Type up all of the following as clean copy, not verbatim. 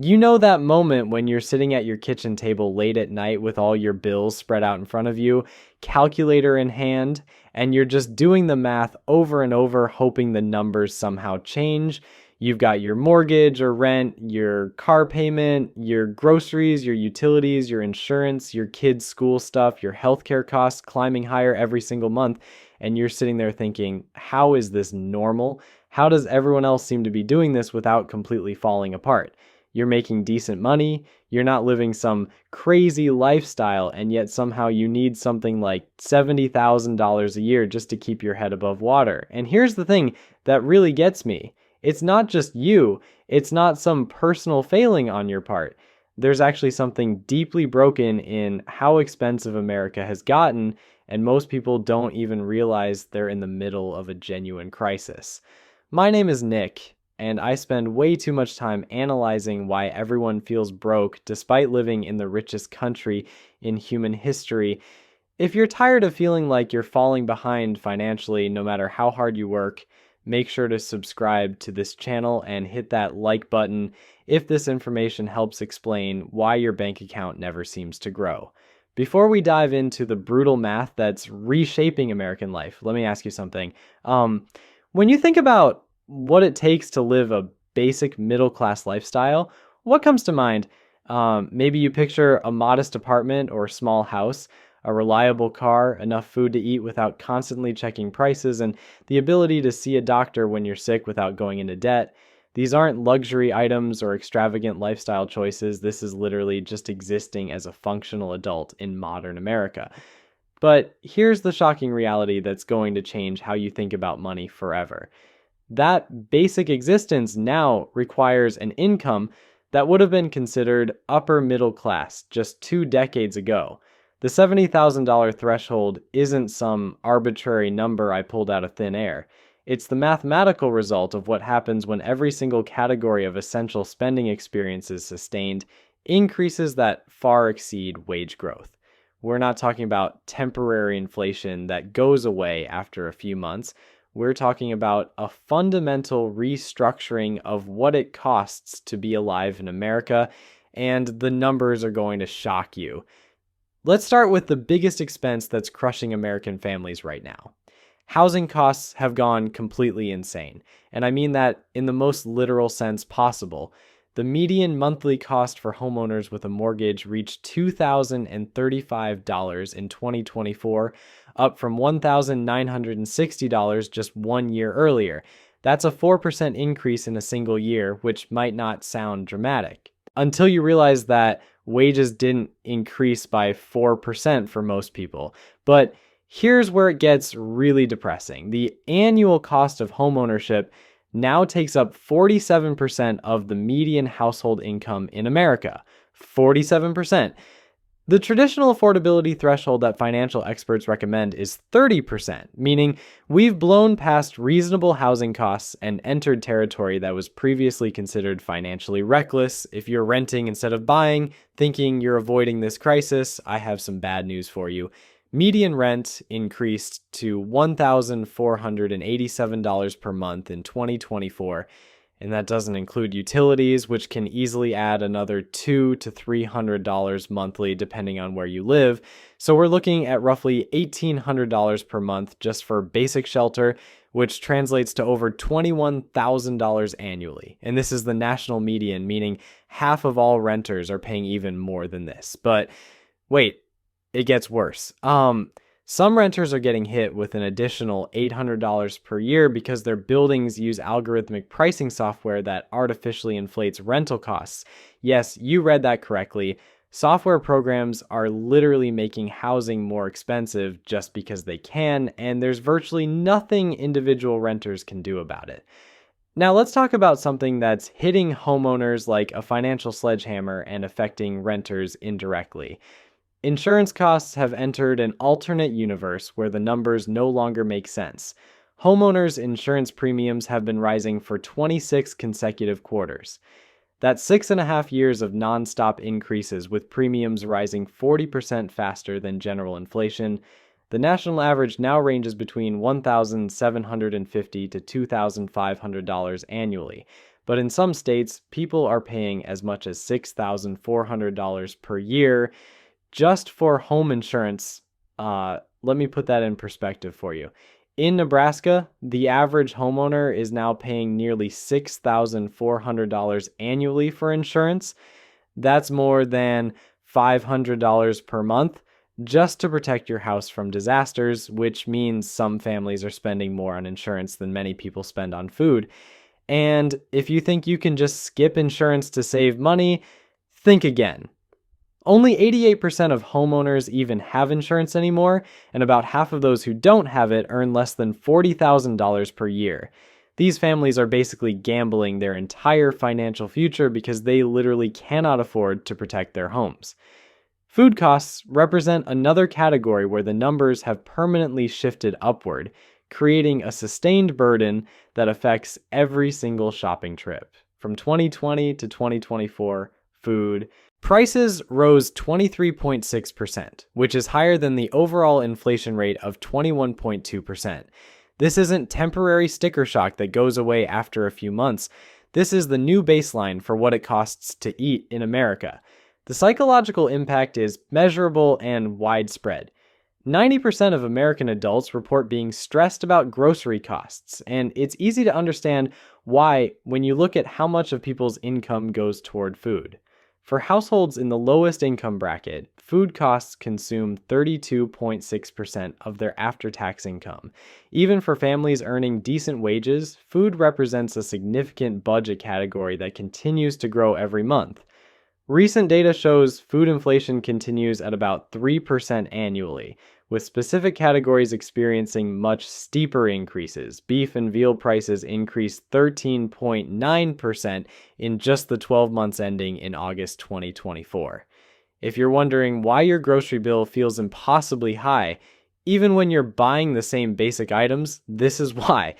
You know that moment when you're sitting at your kitchen table late at night with all your bills spread out in front of you, calculator in hand, and you're just doing the math over and over, hoping the numbers somehow change. You've got your mortgage or rent, your car payment, your groceries, your utilities, your insurance, your kids' school stuff, your healthcare costs climbing higher every single month. And you're sitting there thinking, how is this normal? How does everyone else seem to be doing this without completely falling apart? You're making decent money, you're not living some crazy lifestyle, and yet somehow you need something like $70,000 a year just to keep your head above water. And here's the thing that really gets me. It's not just you, it's not some personal failing on your part. There's actually something deeply broken in how expensive America has gotten, and most people don't even realize they're in the middle of a genuine crisis. My name is Nick, and I spend way too much time analyzing why everyone feels broke despite living in the richest country in human history. If you're tired of feeling like you're falling behind financially no matter how hard you work, make sure to subscribe to this channel and hit that like button if this information helps explain why your bank account never seems to grow. Before we dive into the brutal math that's reshaping American life, let me ask you something. When you think about what it takes to live a basic middle-class lifestyle, what comes to mind? Maybe you picture a modest apartment or small house, a reliable car, enough food to eat without constantly checking prices, and the ability to see a doctor when you're sick without going into debt. These aren't luxury items or extravagant lifestyle choices. This is literally just existing as a functional adult in modern America. But here's the shocking reality that's going to change how you think about money forever. That basic existence now requires an income that would have been considered upper middle class just 2 decades ago. The $70,000 threshold isn't some arbitrary number I pulled out of thin air. It's the mathematical result of what happens when every single category of essential spending experiences sustained increases that far exceed wage growth. We're not talking about temporary inflation that goes away after a few months. We're talking about a fundamental restructuring of what it costs to be alive in America, and the numbers are going to shock you. Let's start with the biggest expense that's crushing American families right now. Housing costs have gone completely insane, and I mean that in the most literal sense possible. The median monthly cost for homeowners with a mortgage reached $2,035 in 2024, up from $1,960 just 1 year earlier. That's a 4% increase in a single year, which might not sound dramatic. Until you realize that wages didn't increase by 4% for most people. But here's where it gets really depressing. The annual cost of homeownership now takes up 47% of the median household income in America. 47%. The traditional affordability threshold that financial experts recommend is 30%, meaning we've blown past reasonable housing costs and entered territory that was previously considered financially reckless. If you're renting instead of buying, thinking you're avoiding this crisis, I have some bad news for you. Median rent increased to $1,487 per month in 2024, and that doesn't include utilities, which can easily add another $200 to $300 monthly depending on where you live. So we're looking at roughly $1,800 per month just for basic shelter, which translates to over $21,000 annually. And this is the national median, meaning half of all renters are paying even more than this. But wait, it gets worse. Some renters are getting hit with an additional $800 per year because their buildings use algorithmic pricing software that artificially inflates rental costs. Yes, you read that correctly. Software programs are literally making housing more expensive just because they can, and there's virtually nothing individual renters can do about it. Now let's talk about something that's hitting homeowners like a financial sledgehammer and affecting renters indirectly. Insurance costs have entered an alternate universe where the numbers no longer make sense. Homeowners' insurance premiums have been rising for 26 consecutive quarters. That's 6.5 years of nonstop increases, with premiums rising 40% faster than general inflation. The national average now ranges between $1,750 to $2,500 annually. but in some states, people are paying as much as $6,400 per year just for home insurance. Let me put that in perspective for you. In Nebraska, the average homeowner is now paying nearly $6,400 annually for insurance. That's more than $500 per month just to protect your house from disasters, which means some families are spending more on insurance than many people spend on food. And if you think you can just skip insurance to save money, think again. Only 88% of homeowners even have insurance anymore, and about half of those who don't have it earn less than $40,000 per year. These families are basically gambling their entire financial future because they literally cannot afford to protect their homes. Food costs represent another category where the numbers have permanently shifted upward, creating a sustained burden that affects every single shopping trip. From 2020 to 2024, food prices rose 23.6%, which is higher than the overall inflation rate of 21.2%. This isn't temporary sticker shock that goes away after a few months. This is the new baseline for what it costs to eat in America. The psychological impact is measurable and widespread. 90% of American adults report being stressed about grocery costs, and it's easy to understand why when you look at how much of people's income goes toward food. For households in the lowest income bracket, food costs consume 32.6% of their after-tax income. Even for families earning decent wages, food represents a significant budget category that continues to grow every month. Recent data shows food inflation continues at about 3% annually, with specific categories experiencing much steeper increases. Beef and veal prices increased 13.9% in just the 12 months ending in August 2024. If you're wondering why your grocery bill feels impossibly high, even when you're buying the same basic items, this is why.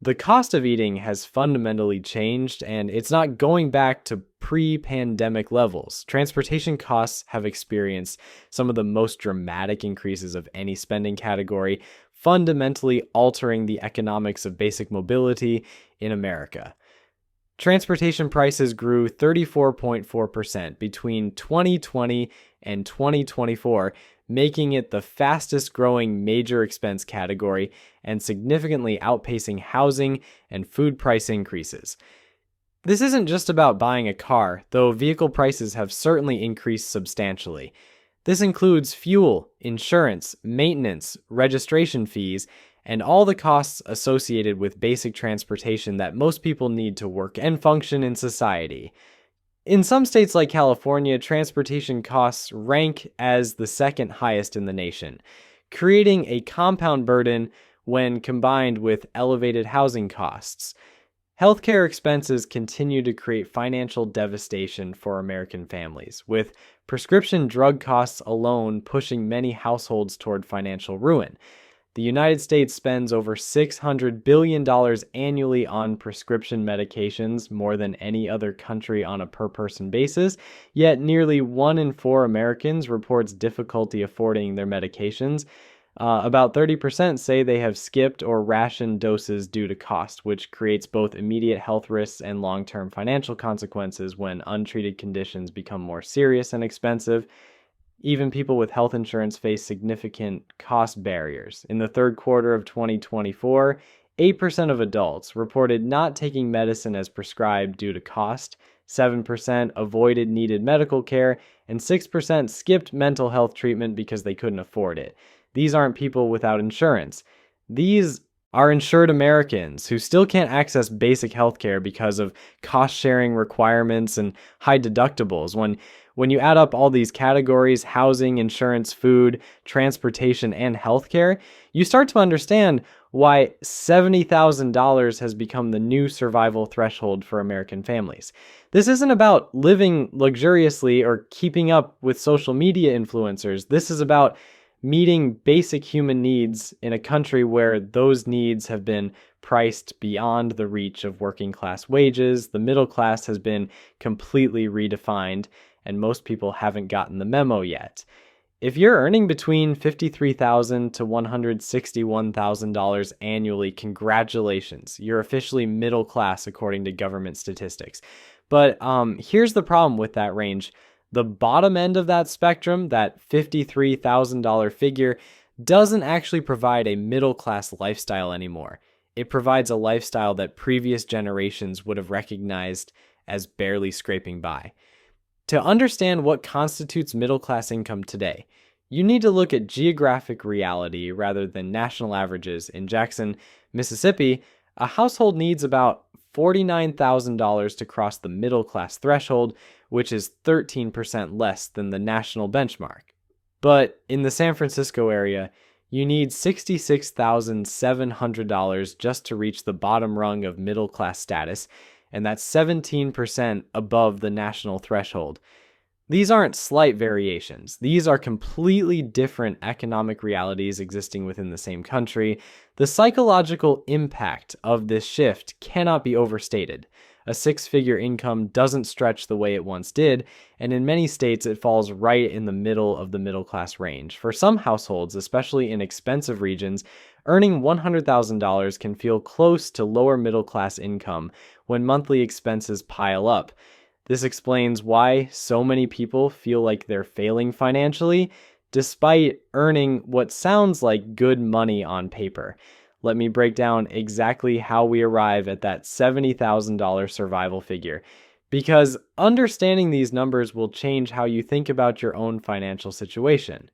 The cost of eating has fundamentally changed, and it's not going back to pre-pandemic levels. Transportation costs have experienced some of the most dramatic increases of any spending category, fundamentally altering the economics of basic mobility in America. Transportation prices grew 34.4% between 2020 and 2024, making it the fastest growing major expense category and significantly outpacing housing and food price increases. This isn't just about buying a car, though vehicle prices have certainly increased substantially. This includes fuel, insurance, maintenance, registration fees, and all the costs associated with basic transportation that most people need to work and function in society. In some states like California, transportation costs rank as the second highest in the nation, creating a compound burden when combined with elevated housing costs. Healthcare expenses continue to create financial devastation for American families, with prescription drug costs alone pushing many households toward financial ruin. The United States spends over $600 billion annually on prescription medications, more than any other country on a per-person basis, yet nearly 1 in 4 Americans reports difficulty affording their medications. About 30% say they have skipped or rationed doses due to cost, which creates both immediate health risks and long-term financial consequences when untreated conditions become more serious and expensive. Even people with health insurance face significant cost barriers. In the third quarter of 2024, 8% of adults reported not taking medicine as prescribed due to cost, 7% avoided needed medical care, and 6% skipped mental health treatment because they couldn't afford it. These aren't people without insurance. These are insured Americans who still can't access basic health care because of cost-sharing requirements and high deductibles. When you add up all these categories, housing, insurance, food, transportation, and healthcare, you start to understand why $70,000 has become the new survival threshold for American families. This isn't about living luxuriously or keeping up with social media influencers. This is about meeting basic human needs in a country where those needs have been priced beyond the reach of working class wages. The middle class has been completely redefined, and most people haven't gotten the memo yet. If you're earning between $53,000 to $161,000 annually, congratulations. You're officially middle class according to government statistics. But here's the problem with that range. The bottom end of that spectrum, that $53,000 figure, doesn't actually provide a middle class lifestyle anymore. It provides a lifestyle that previous generations would have recognized as barely scraping by. To understand what constitutes middle-class income today, you need to look at geographic reality rather than national averages. In Jackson, Mississippi, a household needs about $49,000 to cross the middle-class threshold, which is 13% less than the national benchmark. But in the San Francisco area, you need $66,700 just to reach the bottom rung of middle-class status, and that's 17% above the national threshold. These aren't slight variations. These are completely different economic realities existing within the same country. The psychological impact of this shift cannot be overstated. A six-figure income doesn't stretch the way it once did, and in many states it falls right in the middle of the middle-class range. For some households, especially in expensive regions, earning $100,000 can feel close to lower middle-class income when monthly expenses pile up. This explains why so many people feel like they're failing financially, despite earning what sounds like good money on paper. Let me break down exactly how we arrive at that $70,000 survival figure, because understanding these numbers will change how you think about your own financial situation.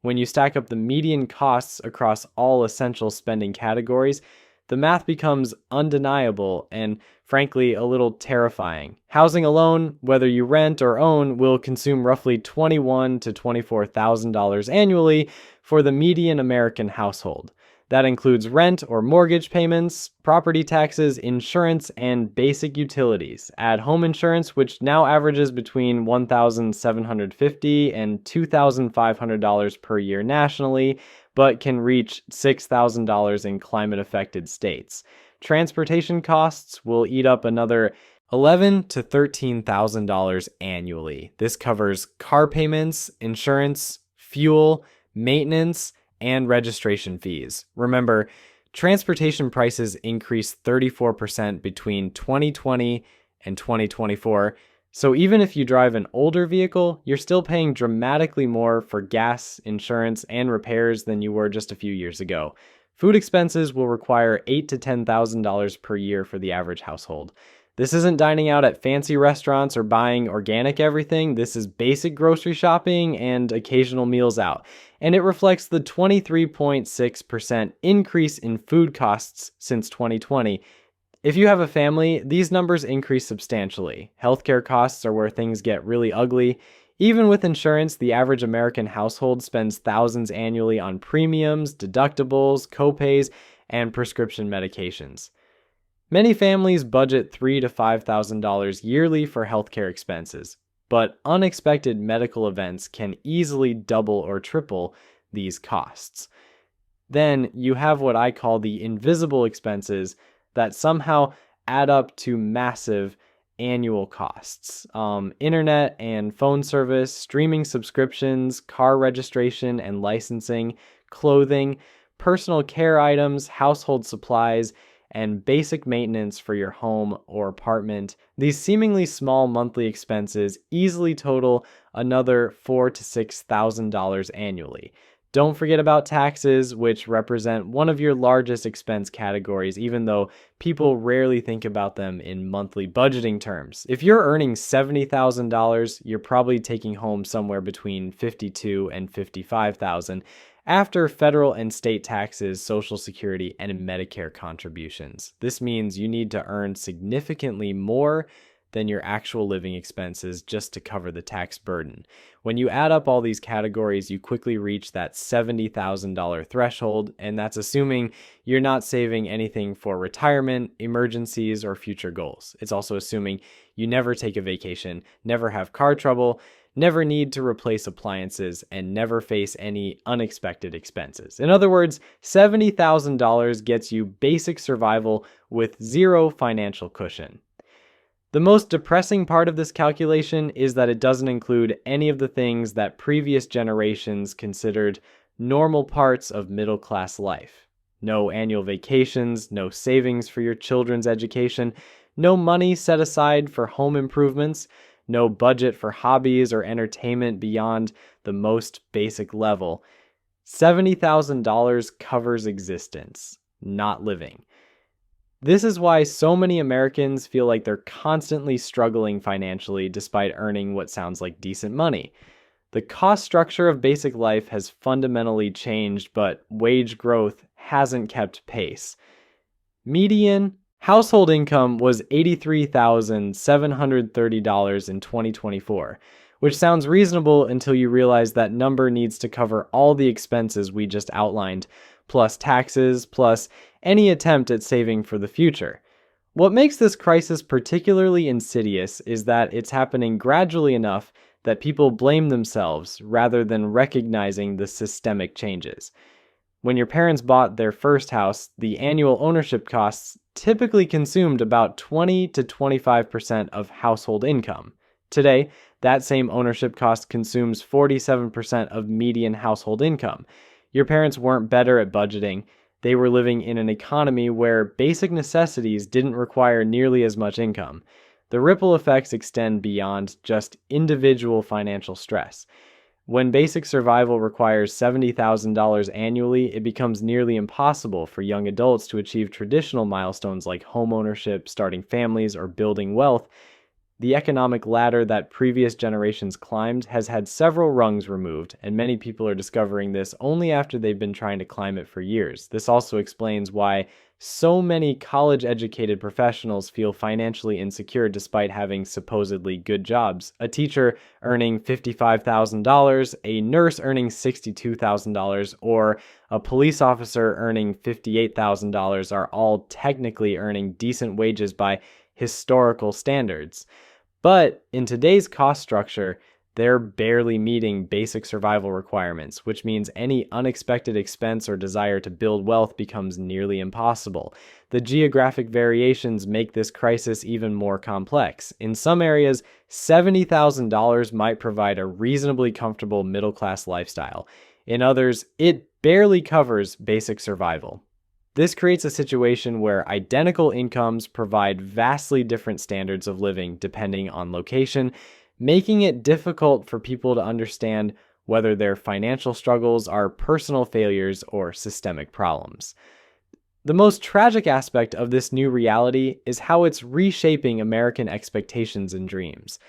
When you stack up the median costs across all essential spending categories, the math becomes undeniable and, frankly, a little terrifying. Housing alone, whether you rent or own, will consume roughly $21,000 to $24,000 annually for the median American household. That includes rent or mortgage payments, property taxes, insurance, and basic utilities. Add home insurance, which now averages between $1,750 and $2,500 per year nationally, but can reach $6,000 in climate-affected states. Transportation costs will eat up another $11,000 to $13,000 annually. This covers car payments, insurance, fuel, maintenance, and registration fees. Remember, transportation prices increased 34% between 2020 and 2024. So even if you drive an older vehicle, you're still paying dramatically more for gas, insurance, and repairs than you were just a few years ago. Food expenses will require $8,000 to $10,000 per year for the average household. This isn't dining out at fancy restaurants or buying organic everything. This is basic grocery shopping and occasional meals out. And it reflects the 23.6% increase in food costs since 2020. If you have a family, these numbers increase substantially. Healthcare costs are where things get really ugly. Even with insurance, the average American household spends thousands annually on premiums, deductibles, copays, and prescription medications. Many families budget $3,000 to $5,000 yearly for healthcare expenses, but unexpected medical events can easily double or triple these costs. Then you have what I call the invisible expenses that somehow add up to massive annual costs. Internet and phone service, streaming subscriptions, car registration and licensing, clothing, personal care items, household supplies, and basic maintenance for your home or apartment. These seemingly small monthly expenses easily total another $4,000 to $6,000 annually. Don't forget about taxes, which represent one of your largest expense categories, even though people rarely think about them in monthly budgeting terms. If you're earning $70,000, you're probably taking home somewhere between $52,000 and $55,000 after federal and state taxes, Social Security, and Medicare contributions. This means you need to earn significantly more than your actual living expenses just to cover the tax burden. When you add up all these categories, you quickly reach that $70,000 threshold, and that's assuming you're not saving anything for retirement, emergencies, or future goals. It's also assuming you never take a vacation, never have car trouble, never need to replace appliances, and never face any unexpected expenses. In other words, $70,000 gets you basic survival with zero financial cushion. The most depressing part of this calculation is that it doesn't include any of the things that previous generations considered normal parts of middle-class life. No annual vacations, no savings for your children's education, no money set aside for home improvements, no budget for hobbies or entertainment beyond the most basic level. $70,000 covers existence, not living. This is why so many Americans feel like they're constantly struggling financially despite earning what sounds like decent money. The cost structure of basic life has fundamentally changed, but wage growth hasn't kept pace. Median household income was $83,730 in 2024, which sounds reasonable until you realize that number needs to cover all the expenses we just outlined, plus taxes, plus any attempt at saving for the future. What makes this crisis particularly insidious is that it's happening gradually enough that people blame themselves rather than recognizing the systemic changes. When your parents bought their first house, the annual ownership costs typically consumed about 20 to 25% of household income. Today, that same ownership cost consumes 47% of median household income. Your parents weren't better at budgeting. They were living in an economy where basic necessities didn't require nearly as much income. The ripple effects extend beyond just individual financial stress. When basic survival requires $70,000 annually, it becomes nearly impossible for young adults to achieve traditional milestones like homeownership, starting families, or building wealth. The economic ladder that previous generations climbed has had several rungs removed, and many people are discovering this only after they've been trying to climb it for years. This also explains why so many college-educated professionals feel financially insecure despite having supposedly good jobs. A teacher earning $55,000, a nurse earning $62,000, or a police officer earning $58,000 are all technically earning decent wages by historical standards. But in today's cost structure, they're barely meeting basic survival requirements, which means any unexpected expense or desire to build wealth becomes nearly impossible. The geographic variations make this crisis even more complex. In some areas, $70,000 might provide a reasonably comfortable middle-class lifestyle. In others, it barely covers basic survival. This creates a situation where identical incomes provide vastly different standards of living depending on location, making it difficult for people to understand whether their financial struggles are personal failures or systemic problems. The most tragic aspect of this new reality is how it's reshaping American expectations and dreams.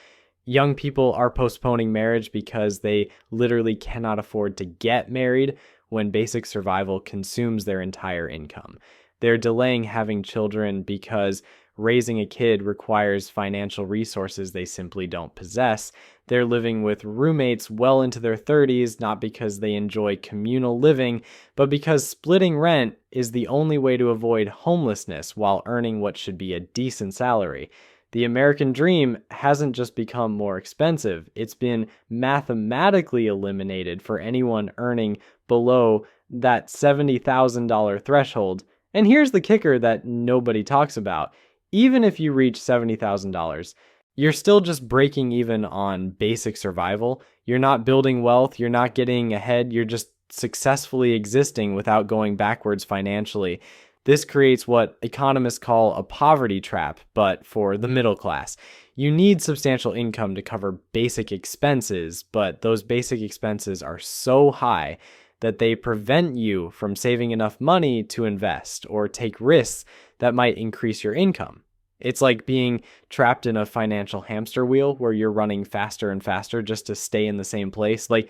Young people are postponing marriage because they literally cannot afford to get married when basic survival consumes their entire income. They're delaying having children because raising a kid requires financial resources they simply don't possess. They're living with roommates well into their 30s, not because they enjoy communal living, but because splitting rent is the only way to avoid homelessness while earning what should be a decent salary. The American dream hasn't just become more expensive, it's been mathematically eliminated for anyone earning below that $70,000 threshold. And here's the kicker that nobody talks about. Even if you reach $70,000, you're still just breaking even on basic survival. You're not building wealth, you're not getting ahead, you're just successfully existing without going backwards financially. This creates what economists call a poverty trap, but for the middle class. You need substantial income to cover basic expenses, but those basic expenses are so high that they prevent you from saving enough money to invest or take risks that might increase your income. It's like being trapped in a financial hamster wheel where you're running faster and faster just to stay in the same place. Like,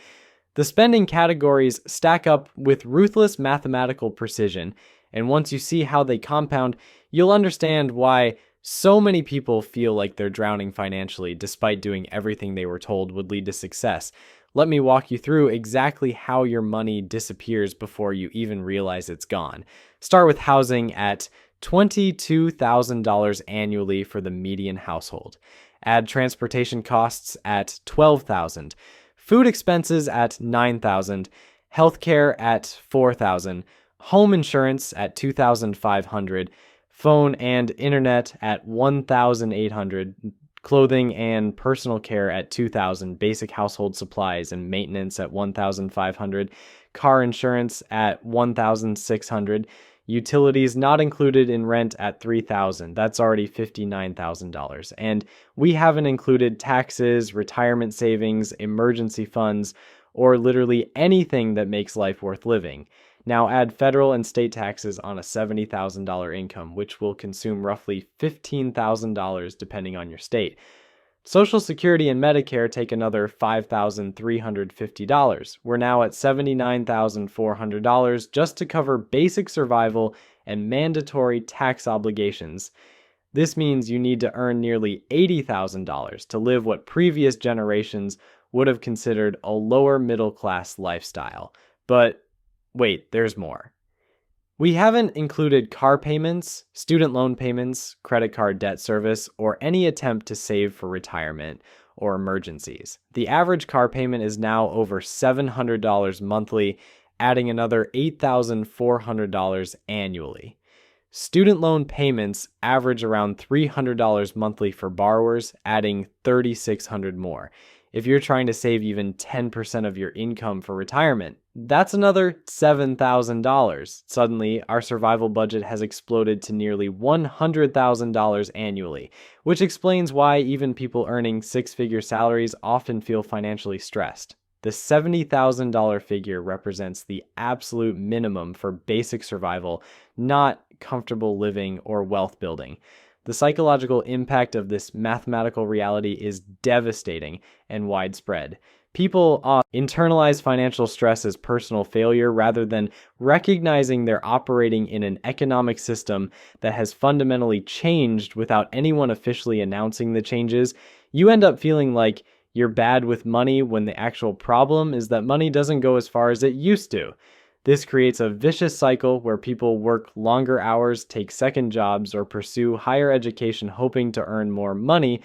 the spending categories stack up with ruthless mathematical precision, and once you see how they compound, you'll understand why so many people feel like they're drowning financially despite doing everything they were told would lead to success. Let me walk you through exactly how your money disappears before you even realize it's gone. Start with housing at $22,000 annually for the median household. Add transportation costs at $12,000, food expenses at $9,000, healthcare at $4,000, home insurance at $2,500, phone and internet at $1,800, clothing and personal care at $2,000, basic household supplies and maintenance at $1,500, car insurance at $1,600, utilities not included in rent at $3,000. That's already $59,000. And we haven't included taxes, retirement savings, emergency funds, or literally anything that makes life worth living. Now add federal and state taxes on a $70,000 income, which will consume roughly $15,000 depending on your state. Social Security and Medicare take another $5,350. We're now at $79,400 just to cover basic survival and mandatory tax obligations. This means you need to earn nearly $80,000 to live what previous generations would have considered a lower middle class lifestyle. But wait, there's more. We haven't included car payments, student loan payments, credit card debt service, or any attempt to save for retirement or emergencies. The average car payment is now over $700 monthly, adding another $8,400 annually. Student loan payments average around $300 monthly for borrowers, adding $3,600 more. If you're trying to save even 10% of your income for retirement, that's another $7,000. Suddenly, our survival budget has exploded to nearly $100,000 annually, which explains why even people earning six-figure salaries often feel financially stressed. The $70,000 figure represents the absolute minimum for basic survival, not comfortable living or wealth building. The psychological impact of this mathematical reality is devastating and widespread. People internalize financial stress as personal failure rather than recognizing they're operating in an economic system that has fundamentally changed without anyone officially announcing the changes. You end up feeling like you're bad with money when the actual problem is that money doesn't go as far as it used to. This creates a vicious cycle where people work longer hours, take second jobs, or pursue higher education hoping to earn more money,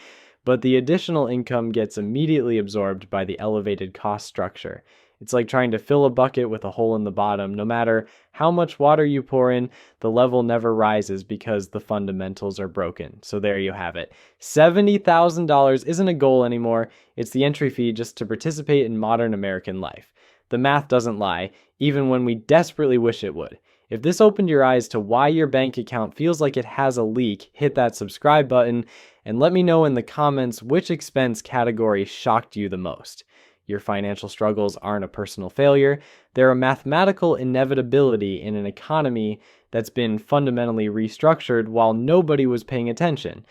but the additional income gets immediately absorbed by the elevated cost structure. It's like trying to fill a bucket with a hole in the bottom. No matter how much water you pour in, the level never rises because the fundamentals are broken. So there you have it. $70,000 isn't a goal anymore. It's the entry fee just to participate in modern American life. The math doesn't lie, even when we desperately wish it would. If this opened your eyes to why your bank account feels like it has a leak, hit that subscribe button and let me know in the comments which expense category shocked you the most. Your financial struggles aren't a personal failure. They're a mathematical inevitability in an economy that's been fundamentally restructured while nobody was paying attention.